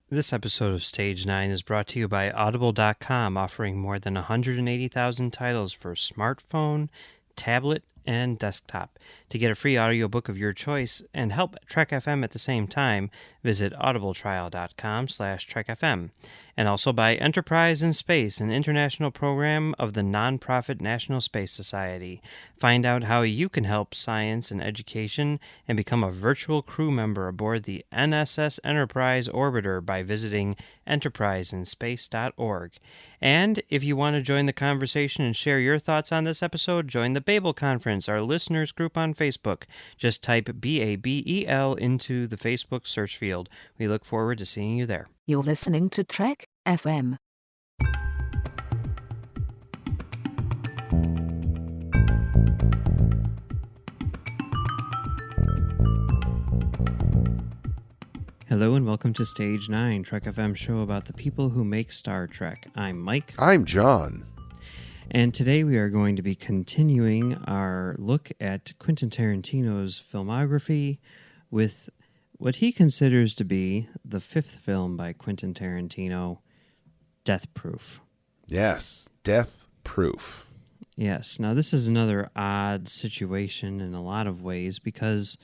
This episode of Stage 9 is brought to you by Audible.com, offering more than 180,000 titles for smartphone, tablet, and desktop. To get a free audiobook of your choice and help Trek FM at the same time, visit audibletrial.com/trekfm. And also by Enterprise in Space, an international program of the nonprofit National Space Society. Find out how you can help science and education and become a virtual crew member aboard the NSS Enterprise Orbiter by visiting enterpriseinspace.org. And if you want to join the conversation and share your thoughts on this episode, join the Babel Conference, our listeners group on Facebook. Just type BABEL into the Facebook search field. We look forward to seeing you there. You're listening to Trek FM. Hello and welcome to Stage 9, Trek FM show about the people who make Star Trek. I'm Mike. I'm John. And today we are going to be continuing our look at Quentin Tarantino's filmography with what he considers to be the fifth film by Quentin Tarantino, Death Proof. Yes, Death Proof. Yes. Now, this is another odd situation in a lot of ways because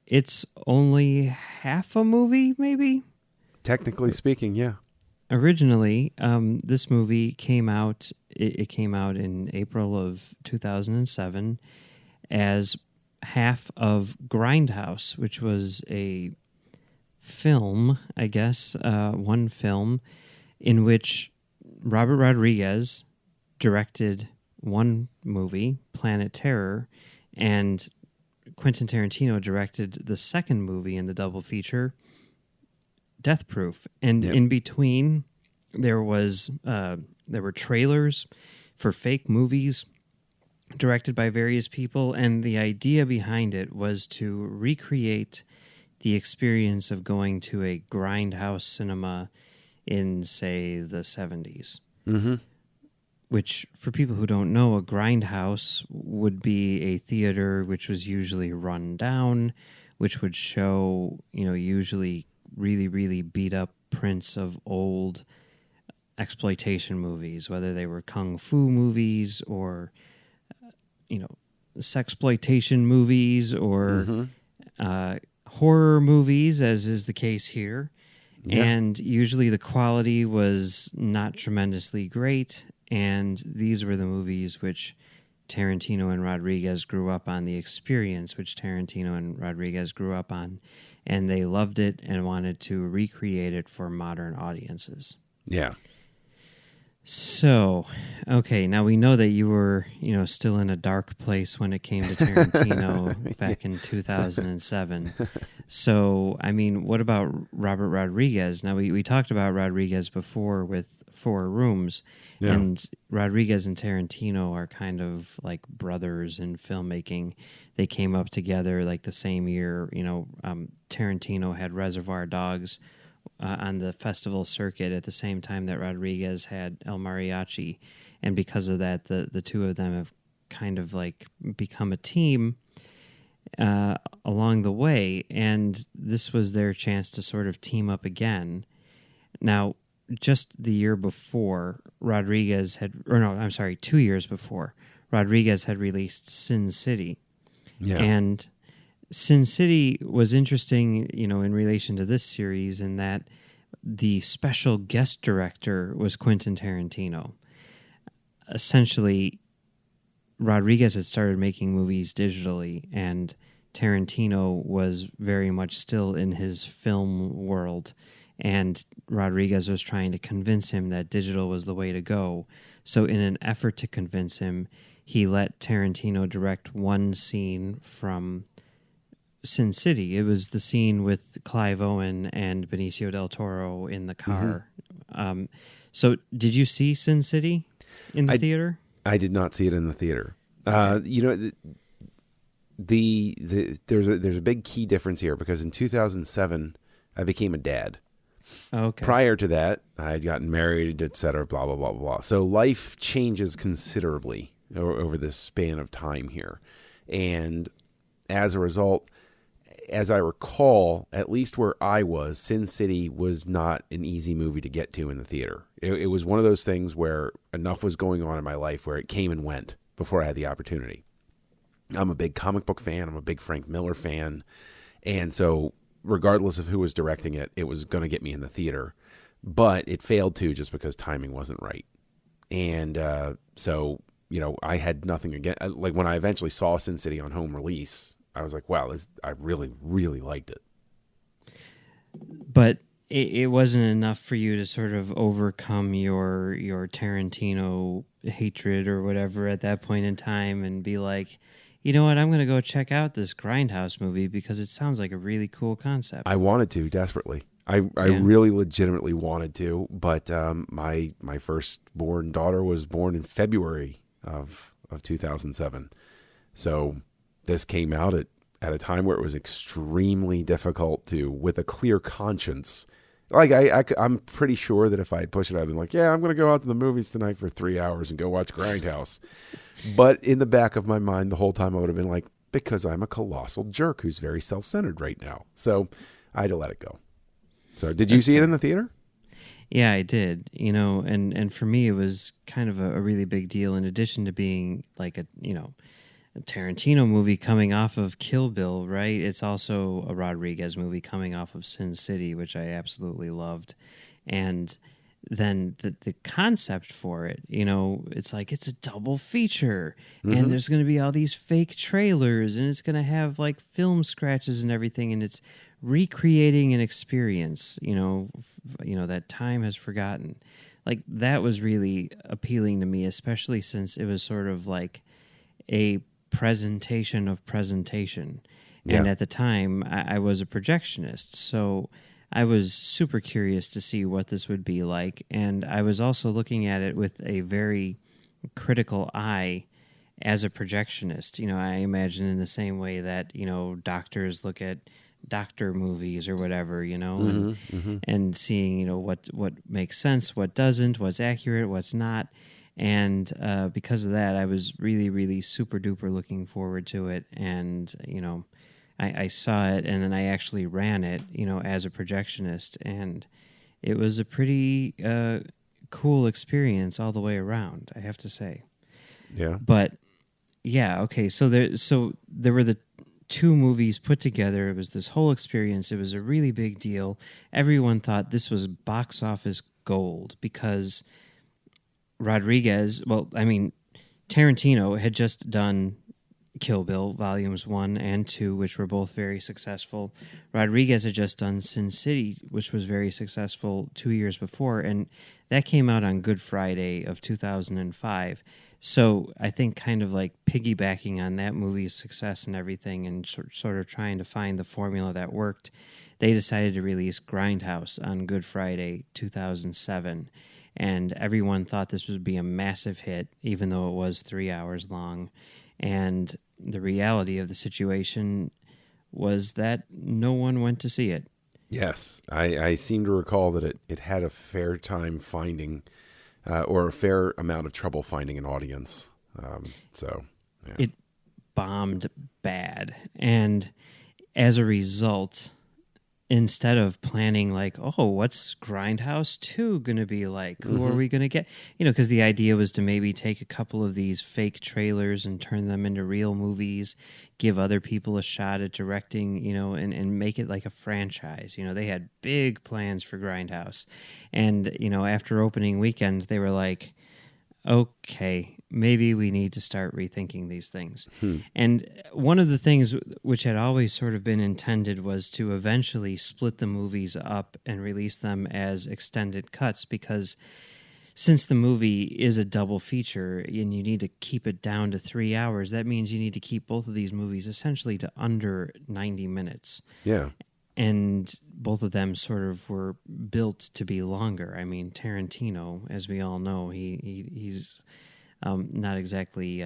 it's only half a movie, maybe? Technically speaking, yeah. Originally, this movie came out, it came out in April of 2007 as half of Grindhouse, which was a film, I guess, one film in which Robert Rodriguez directed one movie, Planet Terror, and Quentin Tarantino directed the second movie in the double feature, Death Proof. And in between, there were trailers for fake movies directed by various people, and the idea behind it was to recreate the experience of going to a grindhouse cinema in, say, the 70s. Mm-hmm. Which, for people who don't know, a grindhouse would be a theater which was usually run down, which would show, usually really, really beat up prints of old exploitation movies, whether they were kung fu movies or sexploitation movies or horror movies, as is the case here. Yeah. And usually the quality was not tremendously great, and these were the movies which Tarantino and Rodriguez grew up on, the experience which Tarantino and Rodriguez grew up on, and they loved it and wanted to recreate it for modern audiences. Yeah. So, okay, now we know that you were, still in a dark place when it came to Tarantino back in 2007. So, I mean, what about Robert Rodriguez? Now, we talked about Rodriguez before with Four Rooms, and Rodriguez and Tarantino are kind of like brothers in filmmaking. They came up together like the same year. Tarantino had Reservoir Dogs on the festival circuit at the same time that Rodriguez had El Mariachi, and because of that, the two of them have kind of like become a team along the way, and this was their chance to sort of team up again. Now, just the year before, 2 years before, Rodriguez had released Sin City, and Sin City was interesting, in relation to this series in that the special guest director was Quentin Tarantino. Essentially, Rodriguez had started making movies digitally, and Tarantino was very much still in his film world, and Rodriguez was trying to convince him that digital was the way to go. So in an effort to convince him, he let Tarantino direct one scene from Sin City. It was the scene with Clive Owen and Benicio del Toro in the car. Mm-hmm. So did you see Sin City in the theater? I did not see it in the theater. Okay. There's a big key difference here, because in 2007 I became a dad. Okay. Prior to that, I had gotten married, etc., blah, blah, blah, blah. So life changes considerably over this span of time here. And as a result, as I recall, at least where I was, Sin City was not an easy movie to get to in the theater. It was one of those things where enough was going on in my life where it came and went before I had the opportunity. I'm a big comic book fan. I'm a big Frank Miller fan. And so regardless of who was directing it, it was going to get me in the theater. But it failed to just because timing wasn't right. And so, I had nothing against. Like when I eventually saw Sin City on home release, I was like, wow, I really, really liked it. But it wasn't enough for you to sort of overcome your Tarantino hatred or whatever at that point in time and be like, you know what, I'm going to go check out this Grindhouse movie because it sounds like a really cool concept. I wanted to desperately. I really legitimately wanted to, but my firstborn daughter was born in February of 2007. So this came out at a time where it was extremely difficult to, with a clear conscience. Like I'm pretty sure that if I had pushed it, I'd been like, yeah, I'm going to go out to the movies tonight for 3 hours and go watch Grindhouse. But in the back of my mind, the whole time I would have been like, because I'm a colossal jerk who's very self-centered right now. So I had to let it go. So did you see it in the theater? Yeah, I did. And for me, it was kind of a really big deal. In addition to being like a Tarantino movie coming off of Kill Bill, right? It's also a Rodriguez movie coming off of Sin City, which I absolutely loved. And then the concept for it, it's like it's a double feature, and there's going to be all these fake trailers, and it's going to have like film scratches and everything, and it's recreating an experience, that time has forgotten. Like that was really appealing to me, especially since it was sort of like a presentation of presentation. Yeah. And at the time I was a projectionist, so I was super curious to see what this would be like, and I was also looking at it with a very critical eye as a projectionist. I imagine in the same way that doctors look at doctor movies or whatever, and seeing what makes sense, what doesn't, what's accurate, what's not. And because of that, I was really, really super duper looking forward to it. And, I saw it, and then I actually ran it, as a projectionist. And it was a pretty cool experience all the way around, I have to say. Yeah. But, yeah, okay. So there were the two movies put together. It was this whole experience. It was a really big deal. Everyone thought this was box office gold because Tarantino had just done Kill Bill Volumes 1 and 2, which were both very successful. Rodriguez had just done Sin City, which was very successful 2 years before, and that came out on Good Friday of 2005. So I think kind of like piggybacking on that movie's success and everything and sort of trying to find the formula that worked, they decided to release Grindhouse on Good Friday 2007. And everyone thought this would be a massive hit, even though it was 3 hours long. And the reality of the situation was that no one went to see it. Yes, I seem to recall that it had a fair time finding, or a fair amount of trouble finding an audience. So yeah. It bombed bad. And as a result, instead of planning like, oh, what's Grindhouse 2 going to be like? Who are we going to get? Because the idea was to maybe take a couple of these fake trailers and turn them into real movies, give other people a shot at directing, and make it like a franchise. They had big plans for Grindhouse. And, after opening weekend, they were like, okay, maybe we need to start rethinking these things. And one of the things which had always sort of been intended was to eventually split the movies up and release them as extended cuts, because since the movie is a double feature and you need to keep it down to 3 hours, that means you need to keep both of these movies essentially to under 90 minutes. Yeah. And both of them sort of were built to be longer. I mean, Tarantino, as we all know, he's not exactly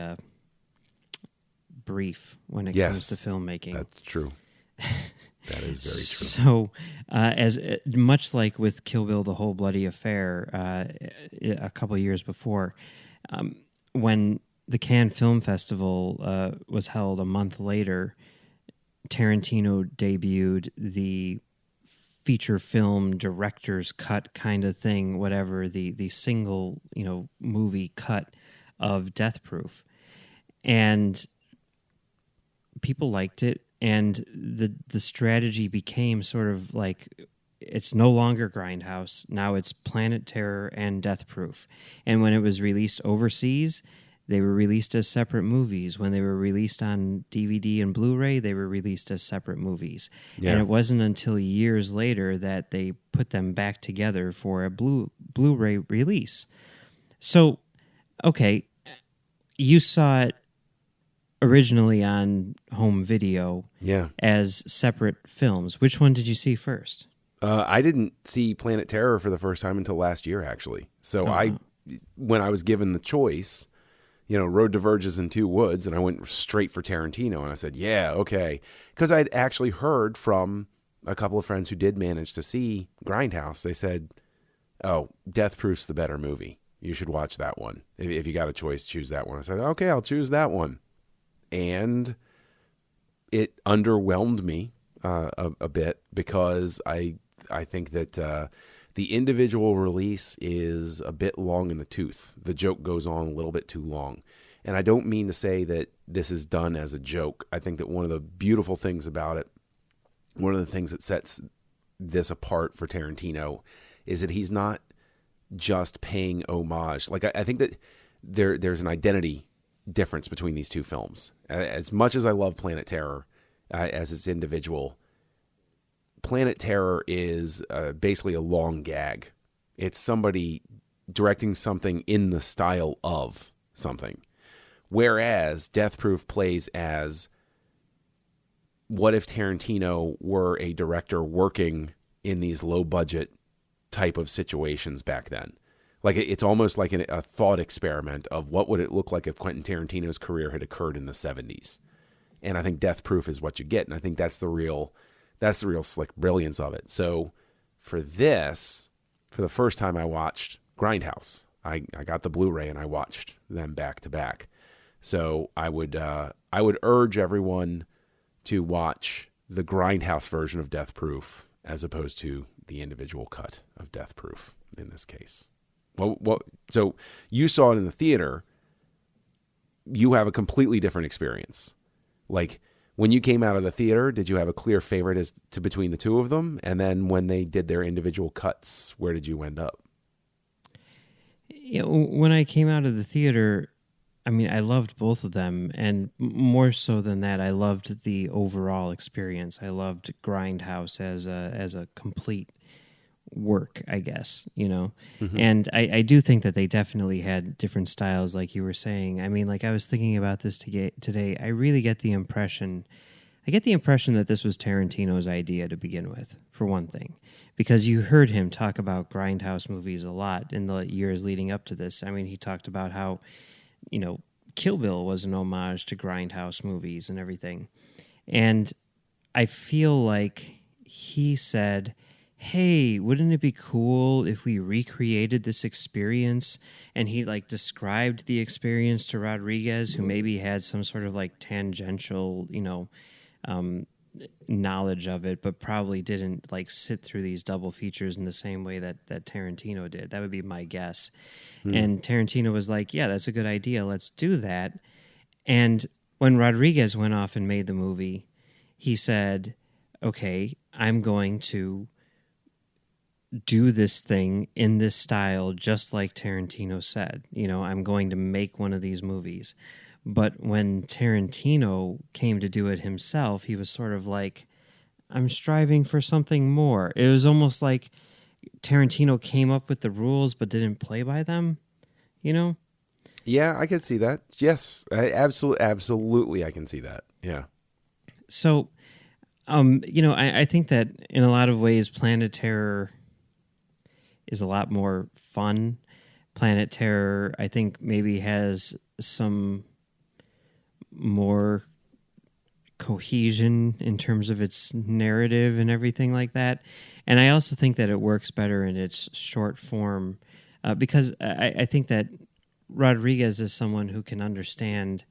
brief when it comes to filmmaking. That's true. That is very true. So, as much like with Kill Bill: The Whole Bloody Affair, a couple of years before, when the Cannes Film Festival was held a month later, Tarantino debuted the feature film director's cut kind of thing, whatever, the single, movie cut of Death Proof. And people liked it, and the strategy became sort of like, it's no longer Grindhouse, now it's Planet Terror and Death Proof. And when it was released overseas, they were released as separate movies. When they were released on DVD and Blu-ray, they were released as separate movies. Yeah. And it wasn't until years later that they put them back together for a Blu-ray release. So, okay, you saw it originally on home video, as separate films. Which one did you see first? I didn't see Planet Terror for the first time until last year, actually. So when I was given the choice, Road Diverges in Two Woods, and I went straight for Tarantino, and I said, yeah, okay. Because I'd actually heard from a couple of friends who did manage to see Grindhouse. They said, oh, Death Proof's the better movie. You should watch that one. If you got a choice, choose that one. I said, okay, I'll choose that one. And it underwhelmed me a bit, because I think that the individual release is a bit long in the tooth. The joke goes on a little bit too long. And I don't mean to say that this is done as a joke. I think that one of the beautiful things about it, one of the things that sets this apart for Tarantino, is that he's not just paying homage. Like, I think that there's an identity difference between these two films. As much as I love Planet Terror as its individual, Planet Terror is basically a long gag. It's somebody directing something in the style of something. Whereas Death Proof plays as, what if Tarantino were a director working in these low-budget type of situations back then? Like, it's almost like a thought experiment of what would it look like if Quentin Tarantino's career had occurred in the 70s. And I think Death Proof is what you get, and I think that's the real slick brilliance of it. So for this, for the first time I watched Grindhouse. I got the Blu-ray and I watched them back to back. So I would urge everyone to watch the Grindhouse version of Death Proof as opposed to the individual cut of Death Proof in this case. Well, so you saw it in the theater. You have a completely different experience. Like, when you came out of the theater, did you have a clear favorite as to between the two of them? And then when they did their individual cuts, where did you end up? When I came out of the theater, I mean, I loved both of them. And more so than that, I loved the overall experience. I loved Grindhouse as a complete work, I guess, Mm-hmm. And I do think that they definitely had different styles, like you were saying. I mean, like, I was thinking about this today. I really get the impression that this was Tarantino's idea to begin with, for one thing, because you heard him talk about Grindhouse movies a lot in the years leading up to this. I mean, he talked about how, Kill Bill was an homage to Grindhouse movies and everything. And I feel like he said, hey, wouldn't it be cool if we recreated this experience? And he described the experience to Rodriguez, who maybe had some sort of tangential, knowledge of it, but probably didn't sit through these double features in the same way that Tarantino did. That would be my guess. And Tarantino was like, yeah, that's a good idea. Let's do that. And when Rodriguez went off and made the movie, he said, okay, I'm going to do this thing in this style, just like Tarantino said. I'm going to make one of these movies. But when Tarantino came to do it himself, he was sort of like, I'm striving for something more. It was almost like Tarantino came up with the rules but didn't play by them, Yeah, I could see that. Yes, absolutely I can see that. Yeah. So, I think that in a lot of ways, Planet Terror is a lot more fun. Planet Terror, I think, maybe has some more cohesion in terms of its narrative and everything like that. And I also think that it works better in its short form because I think that Rodriguez is someone who can understand,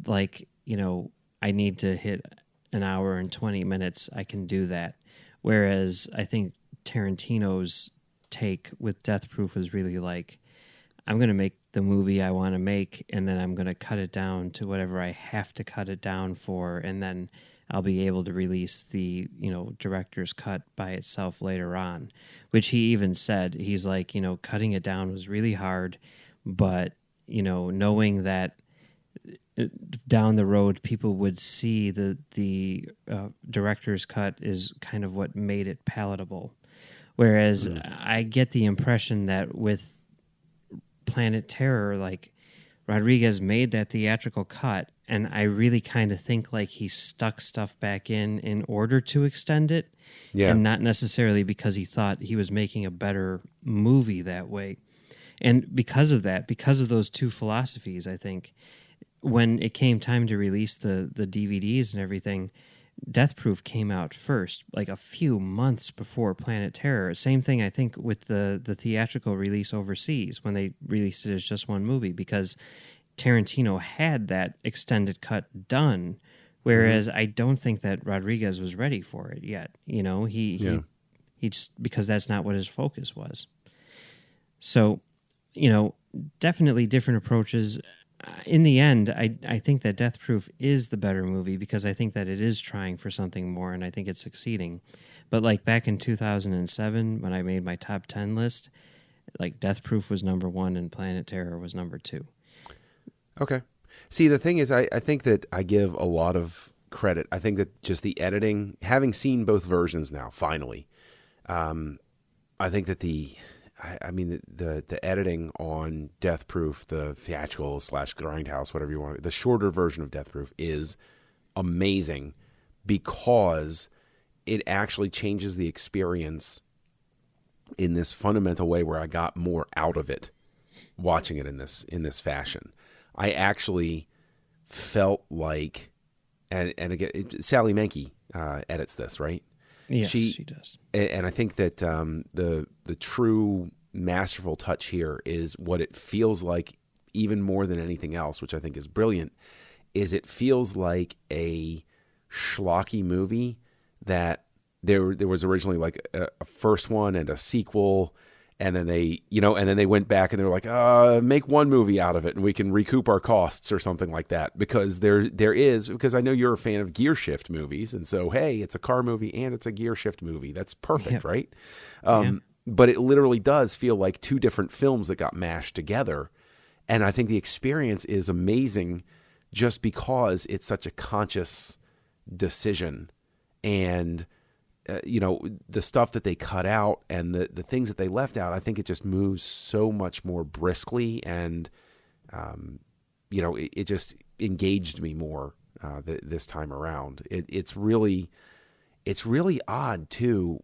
I need to hit an hour and 20 minutes, I can do that. Whereas I think Tarantino's take with Death Proof was really like, I'm going to make the movie I want to make, and then I'm going to cut it down to whatever I have to cut it down for, and then I'll be able to release the, director's cut by itself later on, which he even said. He's like, cutting it down was really hard, but, knowing that down the road people would see the director's cut is kind of what made it palatable. Whereas I get the impression that with Planet Terror, like, Rodriguez made that theatrical cut, and I really kind of think like he stuck stuff back in order to extend it, and not necessarily because he thought he was making a better movie that way. And because of that, because of those two philosophies, I think when it came time to release the DVDs and everything, Death Proof came out first, like a few months before Planet Terror. Same thing, I think, with the theatrical release overseas when they released it as just one movie, because Tarantino had that extended cut done, whereas I don't think that Rodriguez was ready for it yet. He just, because that's not what his focus was. So, definitely different approaches. In the end, I think that Death Proof is the better movie because I think that it is trying for something more, and I think it's succeeding. But like back in 2007, when I made my top 10 list, like Death Proof was number 1 and Planet Terror was number 2. Okay. See, the thing is, I think that I give a lot of credit. I think that just the editing, having seen both versions now, finally, I think that the editing on Death Proof, the theatrical / Grindhouse, whatever you want, the shorter version of Death Proof is amazing because it actually changes the experience in this fundamental way where I got more out of it watching it in this fashion. I actually felt like, and again, Sally Menke edits this, right? Yes, she does. And I think that the true masterful touch here is what it feels like, even more than anything else, which I think is brilliant, is it feels like a schlocky movie that there was originally like a first one and a sequel, and then they went back and they were like, make one movie out of it and we can recoup our costs or something like that. Because because I know you're a fan of gear shift movies, and so, hey, it's a car movie and it's a gear shift movie. That's perfect, right? But it literally does feel like two different films that got mashed together. And I think the experience is amazing just because it's such a conscious decision. And the stuff that they cut out and the things that they left out, I think it just moves so much more briskly, and it just engaged me more this time around. It's really odd too,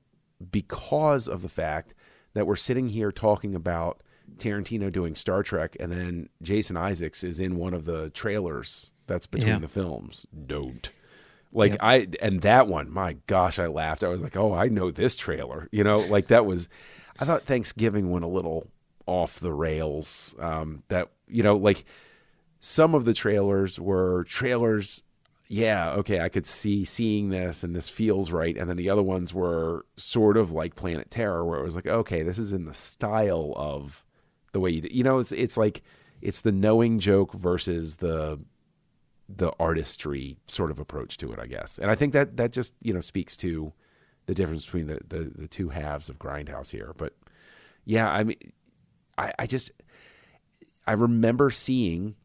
because of the fact that we're sitting here talking about Tarantino doing Star Trek, and then Jason Isaacs is in one of the trailers that's between the films. Don't. And that one, my gosh, I laughed. I was like, oh, I know this trailer. That was, I thought Thanksgiving went a little off the rails. Some of the trailers were trailers. Yeah, okay, I could seeing this and this feels right. And then the other ones were sort of like Planet Terror, where it was like, okay, this is in the style of the way you do. It's like, it's the knowing joke versus the artistry sort of approach to it, I guess. And I think that just, speaks to the difference between the two halves of Grindhouse here. But yeah, I mean, I remember seeing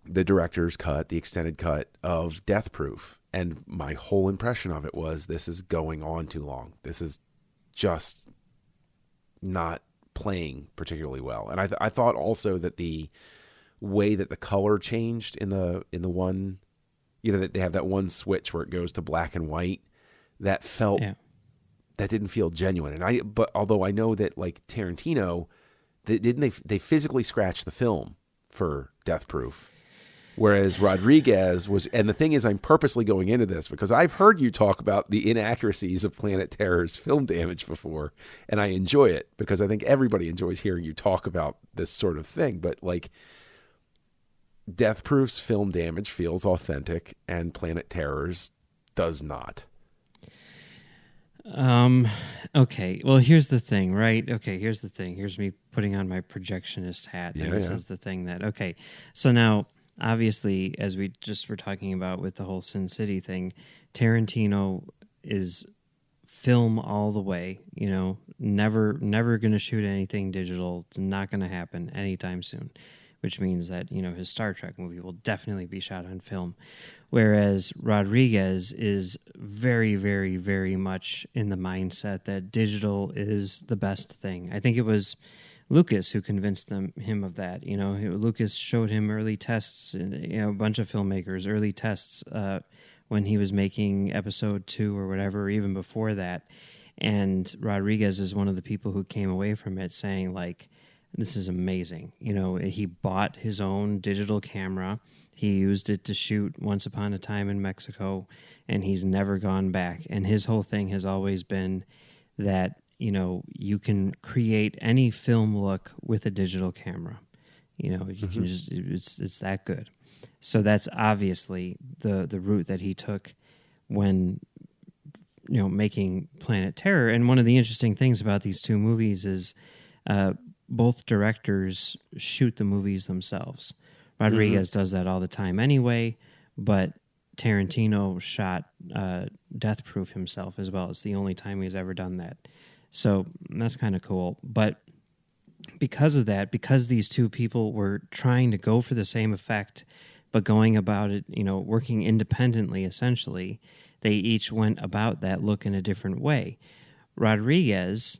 the director's cut, the extended cut of Death Proof, and my whole impression of it was, this is going on too long. This is just not playing particularly well. And I thought also that the way that the color changed in the one, that they have that one switch where it goes to black and white, that didn't feel genuine. And but although I know that like Tarantino, they physically scratched the film for Death Proof, whereas Rodriguez was. And the thing is, I'm purposely going into this because I've heard you talk about the inaccuracies of Planet Terror's film damage before, and I enjoy it because I think everybody enjoys hearing you talk about this sort of thing. But like, Death Proof's film damage feels authentic, and Planet Terror's does not. Okay. Well, here's the thing, right? Okay, here's the thing. Here's me putting on my projectionist hat. And this is the thing that, okay. So now, obviously, as we just were talking about with the whole Sin City thing, Tarantino is film all the way, never going to shoot anything digital. It's not going to happen anytime soon, which means that, his Star Trek movie will definitely be shot on film. Whereas Rodriguez is very, very, very much in the mindset that digital is the best thing. I think it was Lucas who convinced him of that. Lucas showed him early tests, a bunch of filmmakers, early tests when he was making episode 2 or whatever, or even before that. And Rodriguez is one of the people who came away from it saying, like, this is amazing. He bought his own digital camera. He used it to shoot Once Upon a Time in Mexico, and he's never gone back. And his whole thing has always been that, you can create any film look with a digital camera. You can just, it's that good. So that's obviously the route that he took when, making Planet Terror. And one of the interesting things about these two movies is both directors shoot the movies themselves. Rodriguez does that all the time anyway, but Tarantino shot Death Proof himself as well. It's the only time he's ever done that. So that's kind of cool. But because of that, because these two people were trying to go for the same effect, but going about it, working independently, essentially, they each went about that look in a different way. Rodriguez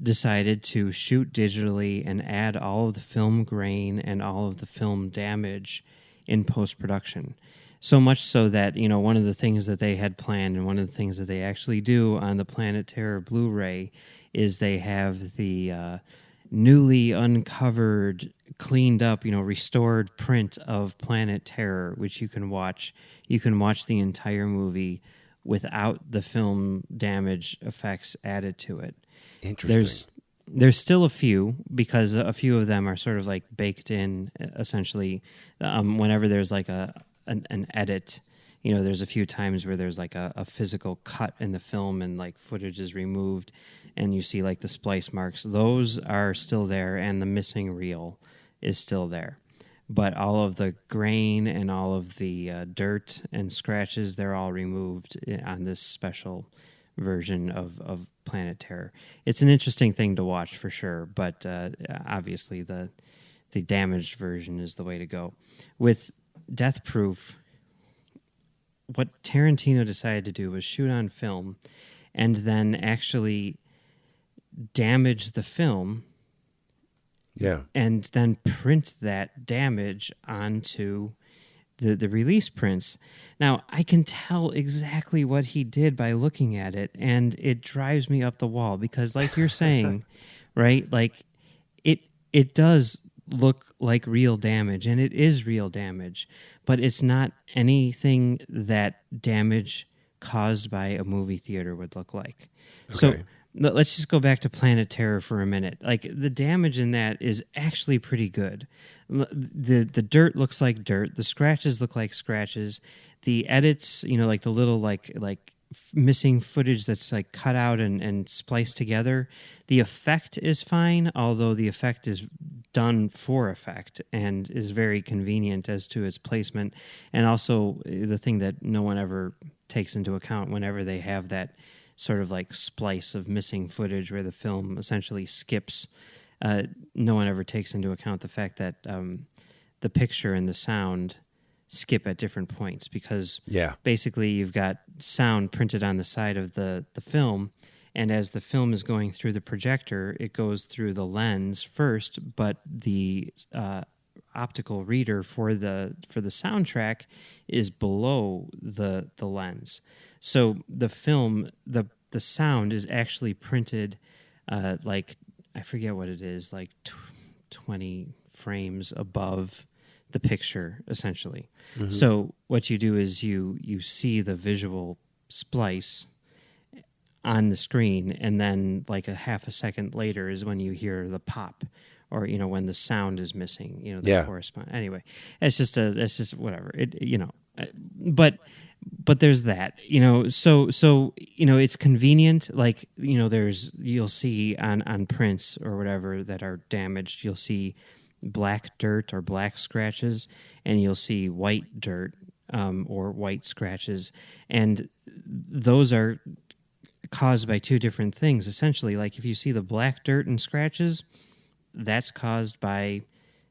decided to shoot digitally and add all of the film grain and all of the film damage in post-production. So much so that, one of the things that they had planned and one of the things that they actually do on the Planet Terror Blu-ray is they have the newly uncovered, cleaned up, restored print of Planet Terror, which you can watch. You can watch the entire movie without the film damage effects added to it. Interesting. There's still a few, because a few of them are sort of like baked in, essentially. Whenever there's like an edit, there's a few times where there's like a physical cut in the film and like footage is removed and you see like the splice marks. Those are still there, and the missing reel is still there. But all of the grain and all of the dirt and scratches, they're all removed on this special version of Planet Terror. It's an interesting thing to watch for sure, but obviously the damaged version is the way to go. With Death Proof, what Tarantino decided to do was shoot on film and then actually damage the film, and then print that damage onto the release prints. Now, I can tell exactly what he did by looking at it, and it drives me up the wall because, like you're saying, right, like it does look like real damage, and it is real damage, but it's not anything that damage caused by a movie theater would look like. Okay. So let's just go back to Planet Terror for a minute. Like, the damage in that is actually pretty good. The dirt looks like dirt. The scratches look like scratches. The edits, like the little like missing footage that's like cut out and spliced together. The effect is fine, although the effect is done for effect and is very convenient as to its placement. And also the thing that no one ever takes into account whenever they have that sort of like splice of missing footage where the film essentially skips. No one ever takes into account the fact that the picture and the sound skip at different points, because basically you've got sound printed on the side of the film, and as the film is going through the projector, it goes through the lens first, but the optical reader for the soundtrack is below the lens. So the film, the sound is actually printed like, I forget what it is, like 20 frames above the picture, essentially. Mm-hmm. So what you do is you see the visual splice on the screen, and then like a half a second later is when you hear the pop, or when the sound is missing, correspond. Anyway, that's just whatever. It but there's that, so it's convenient. Like, you'll see on prints or whatever that are damaged, you'll see black dirt or black scratches, and you'll see white dirt or white scratches, and those are caused by two different things essentially. Like, if you see the black dirt and scratches, that's caused by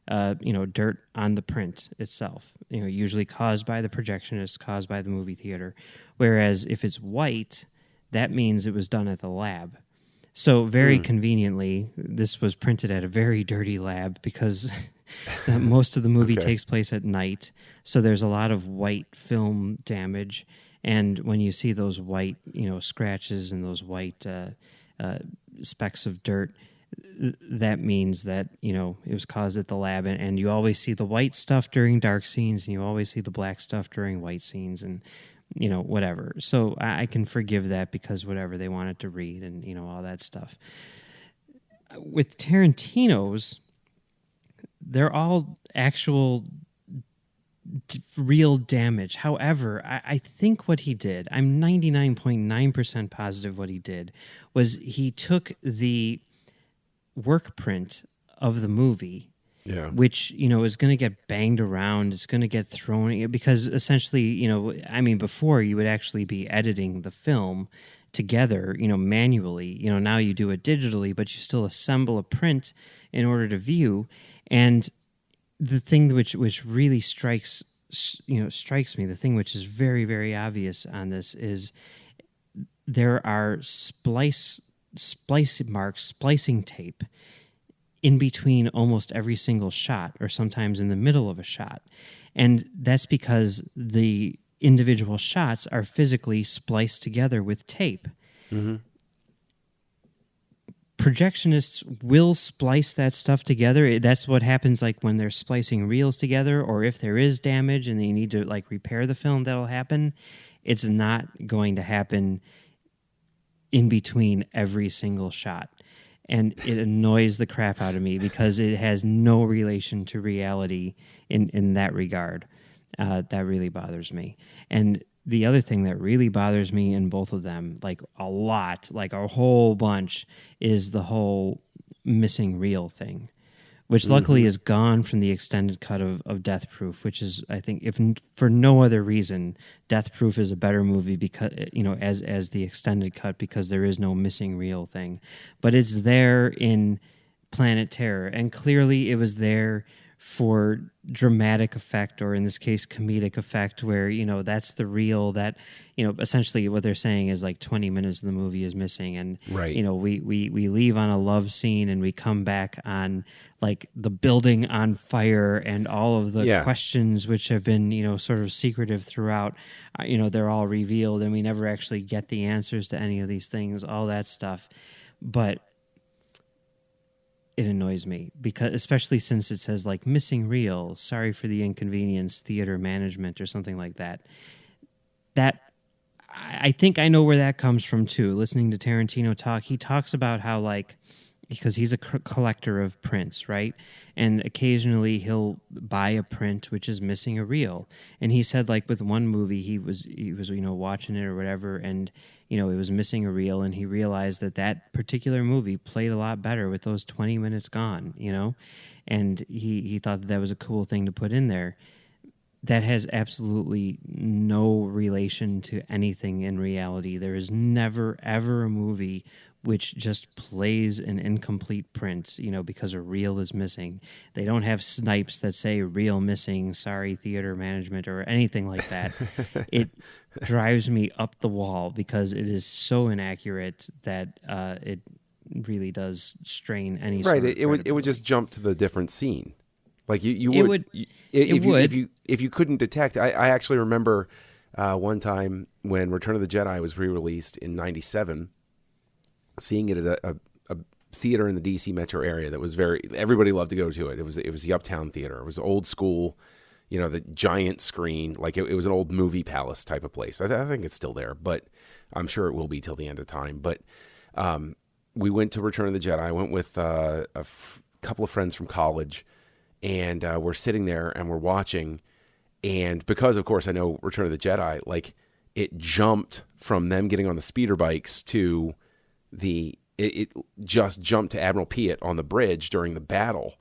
dirt on the print itself, usually caused by the projectionist, caused by the movie theater. Whereas if it's white, that means it was done at the lab. So very conveniently, this was printed at a very dirty lab because most of the movie takes place at night. So there's a lot of white film damage. And when you see those white, scratches and those white specks of dirt, that means that, it was caused at the lab. And you always see the white stuff during dark scenes, and you always see the black stuff during white scenes, and whatever. So I can forgive that because whatever they wanted to read and, all that stuff. With Tarantino's, they're all actual real damage. However, I think what he did, I'm 99.9% positive what he did, was he took the work print of the movie, which is going to get banged around, it's going to get thrown, because essentially, before you would actually be editing the film together, manually. Now you do it digitally, but you still assemble a print in order to view. And the thing which really strikes me, the thing which is very, very obvious on this is there are splicing tape in between almost every single shot, or sometimes in the middle of a shot. And that's because the individual shots are physically spliced together with tape. Mm-hmm. Projectionists will splice that stuff together. That's what happens, like when they're splicing reels together, or if there is damage and they need to repair the film, that'll happen. It's not going to happen in between every single shot. And it annoys the crap out of me because it has no relation to reality in that regard. That really bothers me. And the other thing that really bothers me in both of them, a lot, a whole bunch, is the whole missing reel thing, which luckily is gone from the extended cut of Death Proof, which is, I think, if for no other reason, Death Proof is a better movie because, as the extended cut, because there is no missing reel thing. But it's there in Planet Terror, and clearly it was there for dramatic effect, or in this case comedic effect, where that's the reel that essentially what they're saying is 20 minutes of the movie is missing, and right. We leave on a love scene and we come back on the building on fire, and all of the questions which have been sort of secretive throughout, they're all revealed, and we never actually get the answers to any of these things, all that stuff. But it annoys me, because especially since it says missing reel, sorry for the inconvenience, theater management, or something like that. That, I think I know where that comes from too. Listening to Tarantino talk, he talks about how because he's a collector of prints, right? And occasionally he'll buy a print which is missing a reel. And he said with one movie he was watching it or whatever, and it was missing a reel, and he realized that particular movie played a lot better with those 20 minutes gone, and he thought that was a cool thing to put in there. That has absolutely no relation to anything in reality. There is never, ever a movie which just plays an incomplete print, because a reel is missing. They don't have snipes that say reel missing, sorry, theater management, or anything like that. It drives me up the wall because it is so inaccurate that it really does strain any sort of credibility. It would just jump to the different scene. If you couldn't detect. I actually remember one time when Return of the Jedi was re-released in '97, seeing it at a theater in the DC metro area that was everybody loved to go to it. It was the Uptown Theater. It was old school, the giant screen. It was an old movie palace type of place. I think it's still there, but I'm sure it will be till the end of time. But we went to Return of the Jedi. I went with a couple of friends from college, and we're sitting there and we're watching, And because, of course, I know Return of the Jedi, like it jumped from them getting on the speeder bikes to it just jumped to Admiral Piet on the bridge during the battle.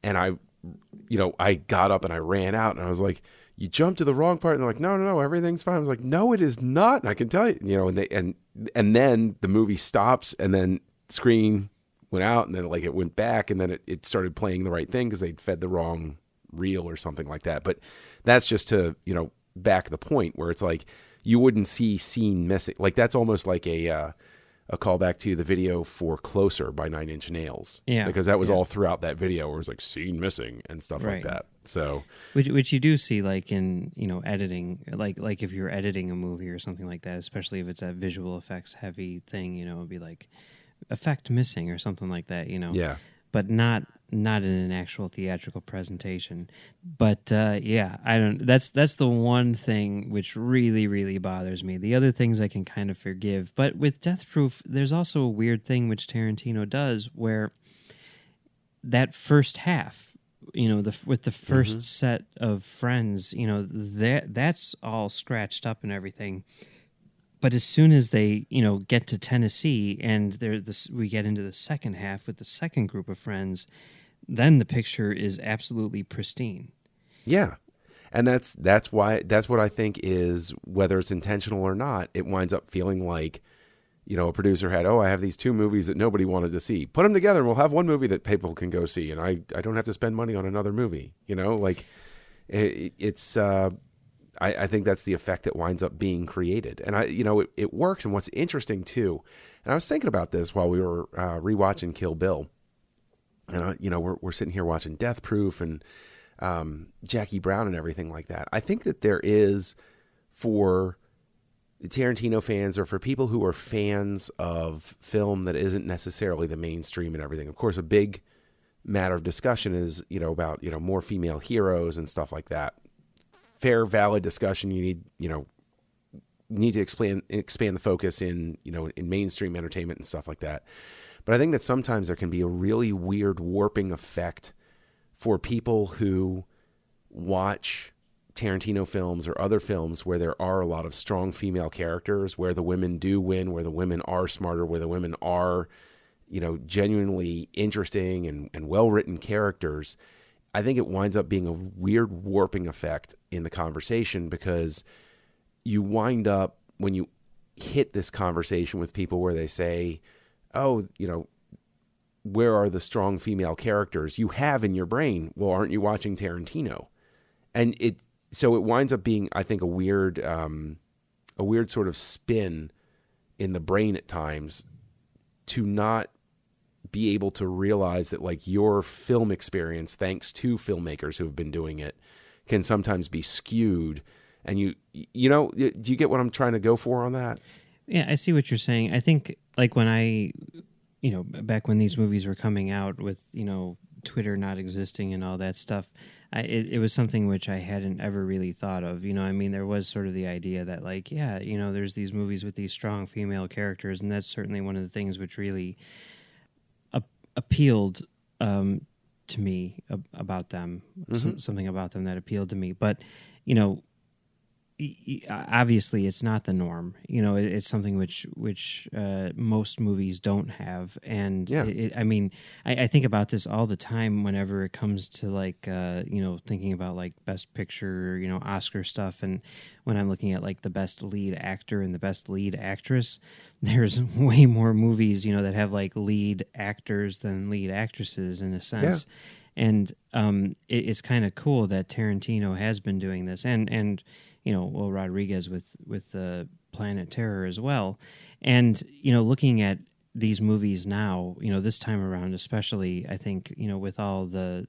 And I got up and I ran out and I was like, you jumped to the wrong part. And they're like, no, everything's fine. I was like, no, it is not. And I can tell you, and then the movie stops and then screen went out and then like it went back and then it started playing the right thing because they'd fed the wrong reel or something like that. But that's just to, back the point where it's like you wouldn't see scene missing. Like that's almost like a callback to the video for Closer by Nine Inch Nails. Yeah. Because that was all throughout that video where it was like scene missing and stuff Right. like that. So which you do see like in, editing, like if you're editing a movie or something like that, especially if it's a visual effects heavy thing, it'd be like effect missing or something like that, Yeah. But not in an actual theatrical presentation. But I don't. That's the one thing which really, really bothers me. The other things I can kind of forgive, but with Death Proof, there's also a weird thing which Tarantino does, where that first half, with the first set of friends, that's all scratched up and everything. But as soon as they, get to Tennessee and we get into the second half with the second group of friends, then the picture is absolutely pristine. Yeah. And that's what I think is, whether it's intentional or not, it winds up feeling like, a producer had, I have these two movies that nobody wanted to see. Put them together and we'll have one movie that people can go see. And I don't have to spend money on another movie, like it's, I think that's the effect that winds up being created. And it works. And what's interesting too, and I was thinking about this while we were rewatching Kill Bill, and we're sitting here watching Death Proof and Jackie Brown and everything like that. I think that there is, for Tarantino fans or for people who are fans of film that isn't necessarily the mainstream and everything. Of course, a big matter of discussion is, about, more female heroes and stuff like that. Fair, valid discussion. You need to expand the focus in mainstream entertainment and stuff like that. But I think that sometimes there can be a really weird warping effect for people who watch Tarantino films or other films where there are a lot of strong female characters, where the women do win, where the women are smarter, where the women are, genuinely interesting and well-written characters. I think it winds up being a weird warping effect in the conversation, because you wind up, when you hit this conversation with people where they say, where are the strong female characters? You have in your brain, well, aren't you watching Tarantino? And so it winds up being, I think, a weird sort of spin in the brain at times to not be able to realize that, like, your film experience, thanks to filmmakers who have been doing it, can sometimes be skewed. And do you get what I'm trying to go for on that? Yeah, I see what you're saying. I think, like, when I, back when these movies were coming out with, Twitter not existing and all that stuff, it was something which I hadn't ever really thought of. There was sort of the idea that, like, there's these movies with these strong female characters, and that's certainly one of the things which really appealed to me about them. Something about them that appealed to me. But, obviously it's not the norm. It's something which most movies don't have. And I think about this all the time whenever it comes to, like, thinking about, like, best picture, Oscar stuff. And when I'm looking at, like, the best lead actor and the best lead actress, there's way more movies, that have, like, lead actors than lead actresses, in a sense. Yeah. And it's kind of cool that Tarantino has been doing this, and Rodriguez with Planet Terror as well. And, looking at these movies now, this time around, especially, I think, with all the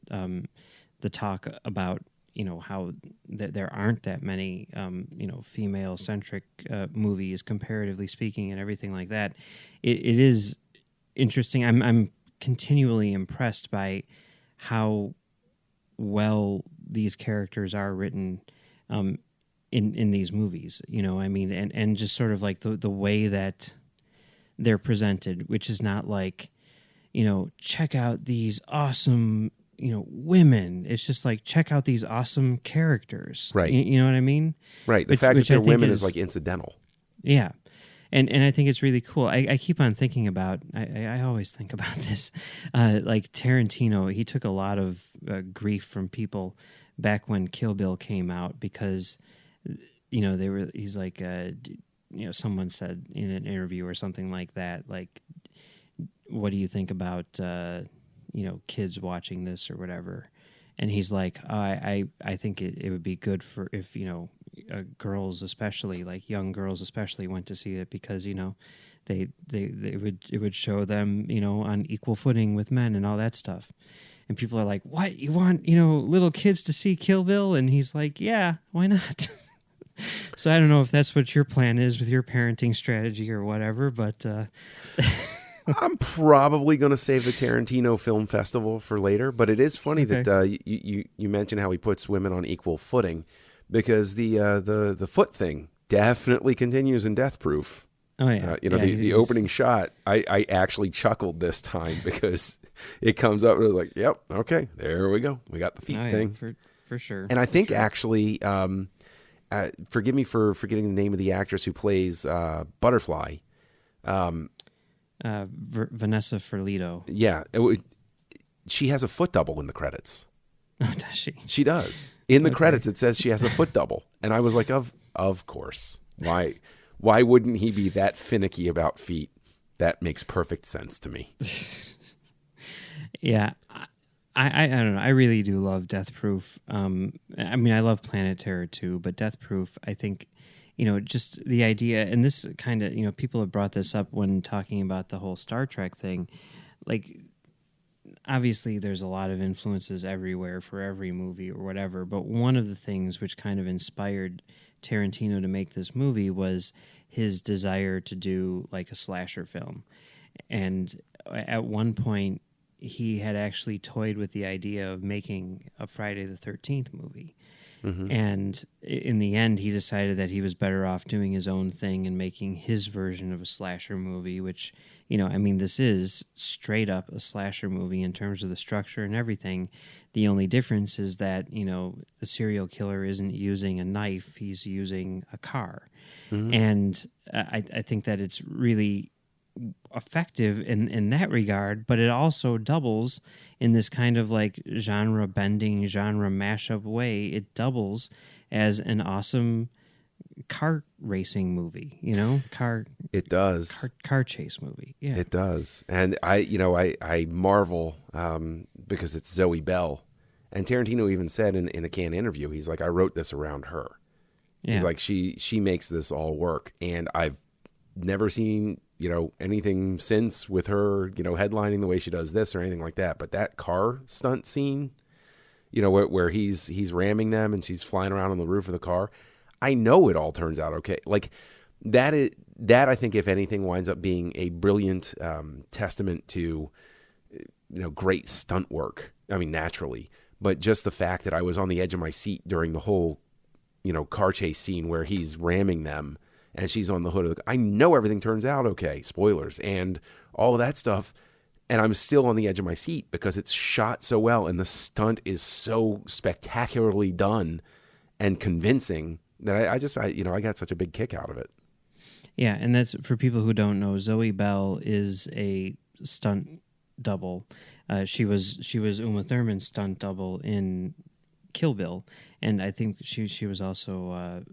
talk about, how there aren't that many, female-centric movies, comparatively speaking, and everything like that, it is interesting. I'm continually impressed by how well these characters are written in these movies, and just sort of like the way that they're presented, which is not like, check out these awesome, women. It's just like, check out these awesome characters. Right. You know what I mean? Right. The fact that they're women is like incidental. Yeah. And I think it's really cool. I keep on thinking about, I always think about this, like Tarantino, he took a lot of grief from people back when Kill Bill came out because, he's like, someone said in an interview or something like that, like, what do you think about, kids watching this or whatever? And he's like, I think it would be good for if, girls especially, like young girls especially, went to see it because, it would show them, on equal footing with men and all that stuff. And people are like, what? You want, little kids to see Kill Bill? And he's like, yeah, why not? So I don't know if that's what your plan is with your parenting strategy or whatever, but I'm probably going to save the Tarantino Film Festival for later. But it is funny that you mentioned how he puts women on equal footing, because the foot thing definitely continues in Death Proof. Oh yeah, the opening shot. I actually chuckled this time because it comes up and it's like, yep, okay, there we go, we got the feet thing for sure. And I think actually. Forgive me for forgetting the name of the actress who plays Butterfly. Vanessa Ferlito. Yeah. She has a foot double in the credits. Oh, does she? She does. In the credits, it says she has a foot double. And I was like, of course. Why wouldn't he be that finicky about feet? That makes perfect sense to me. Yeah. I don't know. I really do love Death Proof. I mean, I love Planet Terror too, but Death Proof, I think, just the idea, and this kind of, people have brought this up when talking about the whole Star Trek thing. Like, obviously, there's a lot of influences everywhere for every movie or whatever, but one of the things which kind of inspired Tarantino to make this movie was his desire to do like a slasher film. And at one point, he had actually toyed with the idea of making a Friday the 13th movie. Mm-hmm. And in the end, he decided that he was better off doing his own thing and making his version of a slasher movie, which, this is straight up a slasher movie in terms of the structure and everything. The only difference is that, the serial killer isn't using a knife, he's using a car. Mm-hmm. And I think that it's really effective in that regard, but it also doubles in this kind of like genre bending, genre mashup way. It doubles as an awesome car racing movie, It does. Car chase movie. Yeah, it does. And I marvel because it's Zoe Bell, and Tarantino even said in the Cannes interview, he's like, I wrote this around her. Yeah. He's like, she makes this all work, and I've never seen anything since with her, headlining the way she does this or anything like that. But that car stunt scene, where he's ramming them and she's flying around on the roof of the car, I know it all turns out okay. Like that I think, if anything, winds up being a brilliant testament to, great stunt work. I mean, naturally, but just the fact that I was on the edge of my seat during the whole, car chase scene where he's ramming them and she's on the hood of the car. I know everything turns out okay, spoilers, and all of that stuff, and I'm still on the edge of my seat because it's shot so well and the stunt is so spectacularly done and convincing that I got such a big kick out of it. Yeah, and that's, for people who don't know, Zoe Bell is a stunt double. She was Uma Thurman's stunt double in Kill Bill, and I think she was also on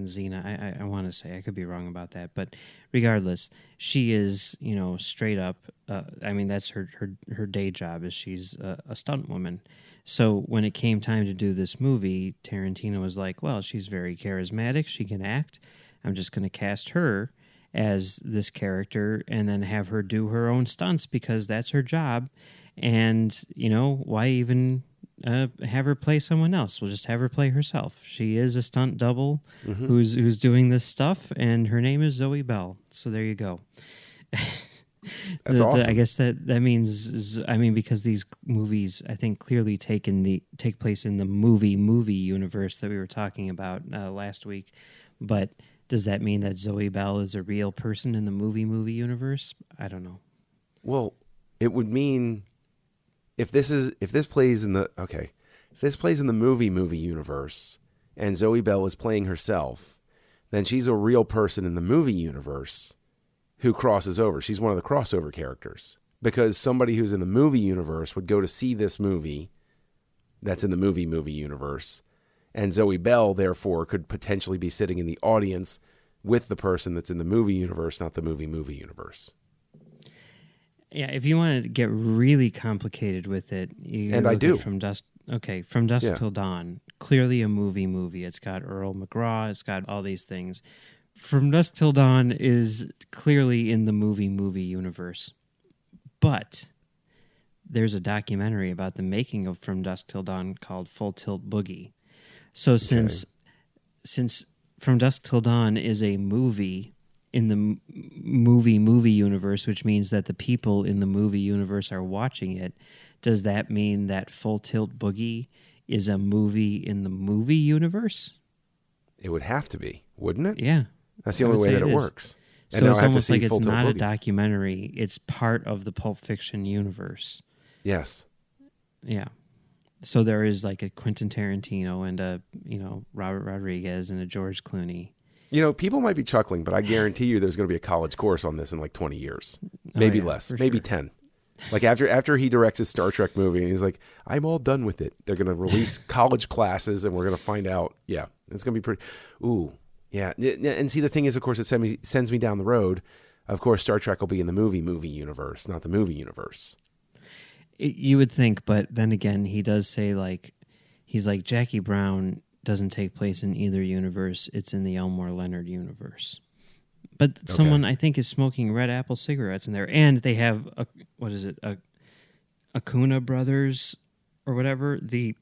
Xena. I want to say, I could be wrong about that, but regardless, she is straight up. That's her day job, is she's a stunt woman. So when it came time to do this movie, Tarantino was like, well, she's very charismatic, she can act. I'm just going to cast her as this character and then have her do her own stunts because that's her job. And why even have her play someone else? We'll just have her play herself. She is a stunt double who's doing this stuff, and her name is Zoe Bell. So there you go. That's awesome. I guess that means, because these movies, I think, clearly take place in the movie universe that we were talking about last week. But does that mean that Zoe Bell is a real person in the movie universe? I don't know. Well, it would mean if this plays in the movie universe, and Zoe Bell is playing herself, then she's a real person in the movie universe who crosses over. She's one of the crossover characters, because somebody who's in the movie universe would go to see this movie that's in the movie universe, and Zoe Bell therefore could potentially be sitting in the audience with the person that's in the movie universe, not the movie universe. Yeah, if you want to get really complicated with it, and I do. From Dusk Till Dawn, clearly a movie. It's got Earl McGraw. It's got all these things. From Dusk Till Dawn is clearly in the movie universe. But there's a documentary about the making of From Dusk Till Dawn called Full Tilt Boogie. So since From Dusk Till Dawn is a movie in the movie universe, which means that the people in the movie universe are watching it, does that mean that Full Tilt Boogie is a movie in the movie universe? It would have to be, wouldn't it? Yeah. That's the only way that it works. So it's almost like it's not a documentary. It's part of the Pulp Fiction universe. Yes. Yeah. So there is like a Quentin Tarantino and a, Robert Rodriguez and a George Clooney. People might be chuckling, but I guarantee you there's going to be a college course on this in like 20 years. Maybe less. Maybe 10. Like after he directs his Star Trek movie and he's like, I'm all done with it. They're going to release college classes and we're going to find out. Yeah, it's going to be pretty. Ooh, yeah. And see, the thing is, of course, it sends me down the road. Of course, Star Trek will be in the movie universe, not the movie universe. You would think, but then again, he does say he's like, Jackie Brown doesn't take place in either universe. It's in the Elmore Leonard universe. But someone, I think, is smoking red apple cigarettes in there. And they have, Acuna Brothers or whatever. The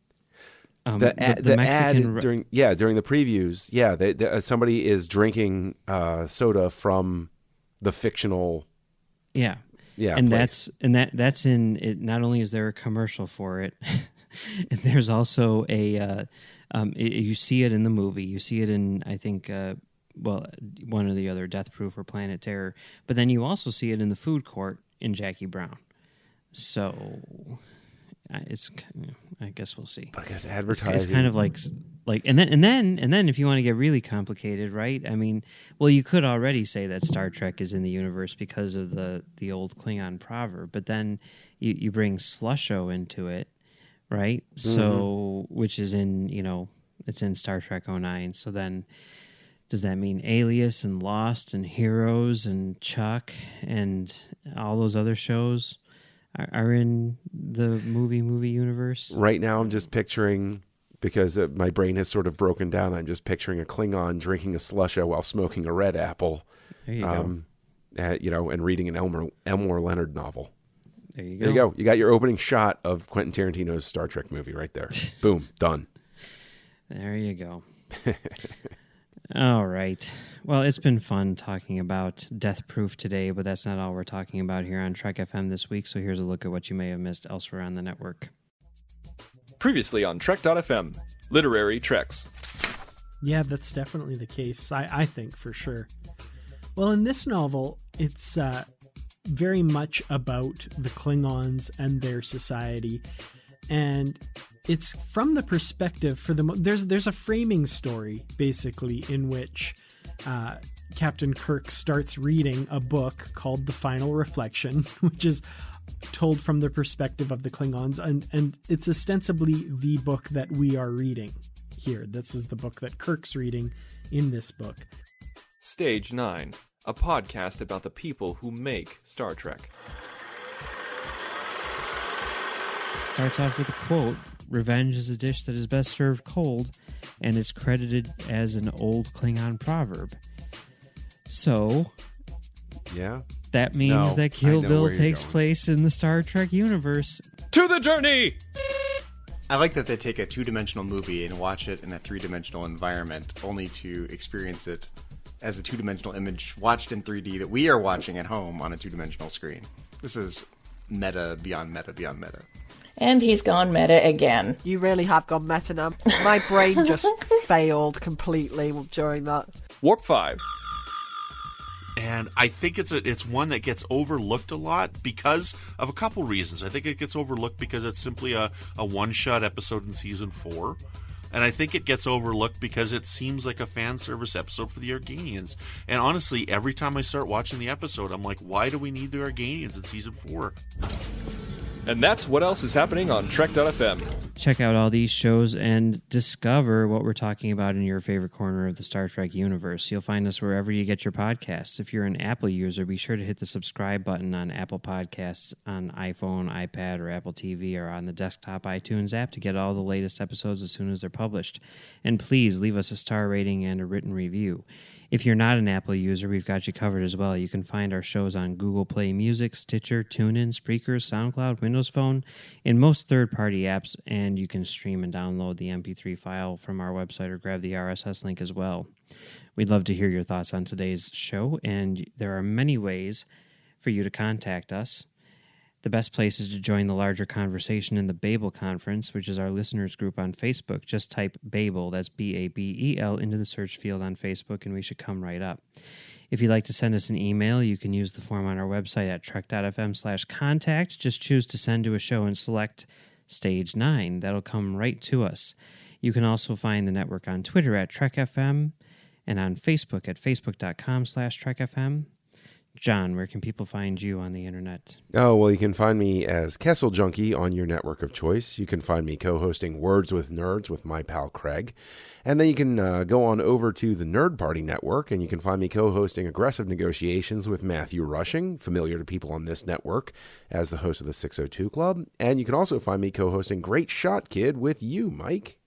Mexican ad during the previews. Yeah, somebody is drinking soda from the fictional. Yeah. Yeah, and place. that's in it. Not only is there a commercial for it, there's also a you see it in the movie. You see it in, I think, one or the other, Death Proof or Planet Terror. But then you also see it in the food court in Jackie Brown. So it's, I guess we'll see. But I guess advertising. It's kind of like, and then if you want to get really complicated, right? I mean, well, you could already say that Star Trek is in the universe because of the old Klingon proverb, but then you bring Slusho into it, right? Mm-hmm. So, which is in, it's in Star Trek 09. So then, does that mean Alias and Lost and Heroes and Chuck and all those other shows are in the movie universe? Right now, I'm just picturing, because my brain has sort of broken down, I'm just picturing a Klingon drinking a Slusho while smoking a red apple. There you go. And reading an Elmore Leonard novel. There you go. There you go. You got your opening shot of Quentin Tarantino's Star Trek movie right there. Boom. Done. There you go. All right. Well, it's been fun talking about Death Proof today, but that's not all we're talking about here on Trek FM this week, so here's a look at what you may have missed elsewhere on the network. Previously on Trek.fm, Literary Treks. Yeah, that's definitely the case, I think, for sure. Well, in this novel, it's very much about the Klingons and their society, and it's from the perspective there's a framing story basically in which Captain Kirk starts reading a book called The Final Reflection, which is told from the perspective of the Klingons, and it's ostensibly the book that we are reading here. This is the book that Kirk's reading in this book. Stage 9, a podcast about the people who make Star Trek. Starts off with a quote: "Revenge is a dish that is best served cold," and it's credited as an old Klingon proverb. So, yeah, that means that Kill Bill takes place in the Star Trek universe. To the journey! I like that they take a two-dimensional movie and watch it in a three-dimensional environment, only to experience it as a two-dimensional image watched in 3D that we are watching at home on a two-dimensional screen. This is meta beyond meta beyond meta. And he's gone meta again. You really have gone meta now. My brain just failed completely during that. Warp 5. And I think it's one that gets overlooked a lot because of a couple reasons. I think it gets overlooked because it's simply a one-shot episode in season 4. And I think it gets overlooked because it seems like a fan service episode for the Organians. And honestly, every time I start watching the episode, I'm like, why do we need the Organians in season 4? And that's what else is happening on Trek.fm. Check out all these shows and discover what we're talking about in your favorite corner of the Star Trek universe. You'll find us wherever you get your podcasts. If you're an Apple user, be sure to hit the subscribe button on Apple Podcasts on iPhone, iPad, or Apple TV, or on the desktop iTunes app to get all the latest episodes as soon as they're published. And please leave us a star rating and a written review. If you're not an Apple user, we've got you covered as well. You can find our shows on Google Play Music, Stitcher, TuneIn, Spreaker, SoundCloud, Windows Phone, in most third-party apps, and you can stream and download the MP3 file from our website or grab the RSS link as well. We'd love to hear your thoughts on today's show, and there are many ways for you to contact us. The best place is to join the larger conversation in the Babel Conference, which is our listeners group on Facebook. Just type Babel, that's B-A-B-E-L, into the search field on Facebook, and we should come right up. If you'd like to send us an email, you can use the form on our website at trek.fm/contact. Just choose to send to a show and select Stage 9. That'll come right to us. You can also find the network on Twitter at TrekFM and on Facebook at facebook.com/TrekFM. John, where can people find you on the internet? Oh, well, you can find me as Kessel Junkie on your network of choice. You can find me co-hosting Words with Nerds with my pal Craig. And then you can go on over to the Nerd Party Network, and you can find me co-hosting Aggressive Negotiations with Matthew Rushing, familiar to people on this network, as the host of the 602 Club. And you can also find me co-hosting Great Shot Kid with you, Mike.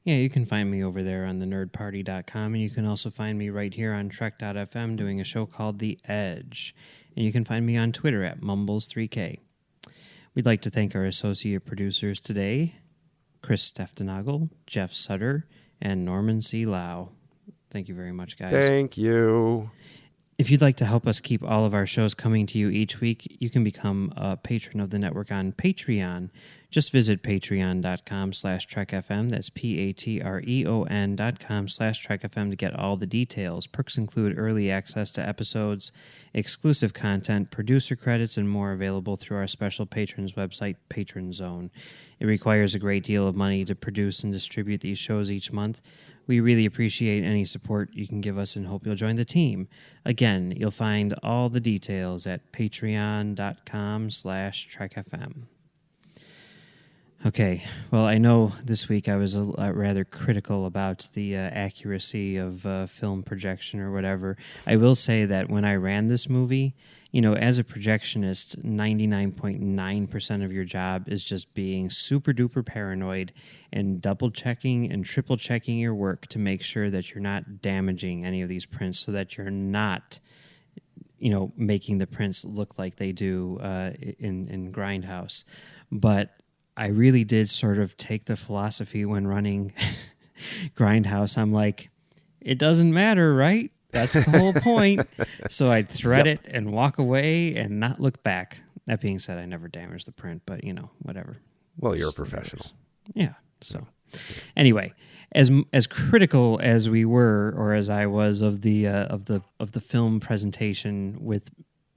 Yeah, you can find me over there on thenerdparty.com, and you can also find me right here on Trek.fm doing a show called The Edge. And you can find me on Twitter at Mumbles3K. We'd like to thank our associate producers today, Chris Steftenagel, Jeff Sutter, and Norman C. Lau. Thank you very much, guys. Thank you. If you'd like to help us keep all of our shows coming to you each week, you can become a patron of the network on Patreon. Just visit patreon.com/TrekFM. That's patreon.com/TrekFM to get all the details. Perks include early access to episodes, exclusive content, producer credits, and more available through our special patrons website, Patron Zone. It requires a great deal of money to produce and distribute these shows each month. We really appreciate any support you can give us and hope you'll join the team. Again, you'll find all the details at patreon.com/TrekFM. Okay, well, I know this week I was rather critical about the accuracy of film projection or whatever. I will say that when I ran this movie, you know, as a projectionist, 99.9% of your job is just being super duper paranoid and double checking and triple checking your work to make sure that you're not damaging any of these prints, so that you're not, you know, making the prints look like they do in Grindhouse. But I really did sort of take the philosophy when running Grindhouse. I'm like, it doesn't matter, right? That's the whole point. So I'd thread it and walk away and not look back. That being said, I never damaged the print, but, you know, whatever. Well, you're a professional. Yeah. So anyway, as critical as we were, or as I was, of the film presentation with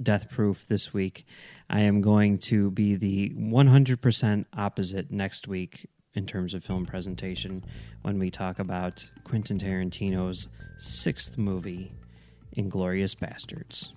Death Proof this week, I am going to be the 100% opposite next week in terms of film presentation when we talk about Quentin Tarantino's 6th movie, Inglourious Bastards.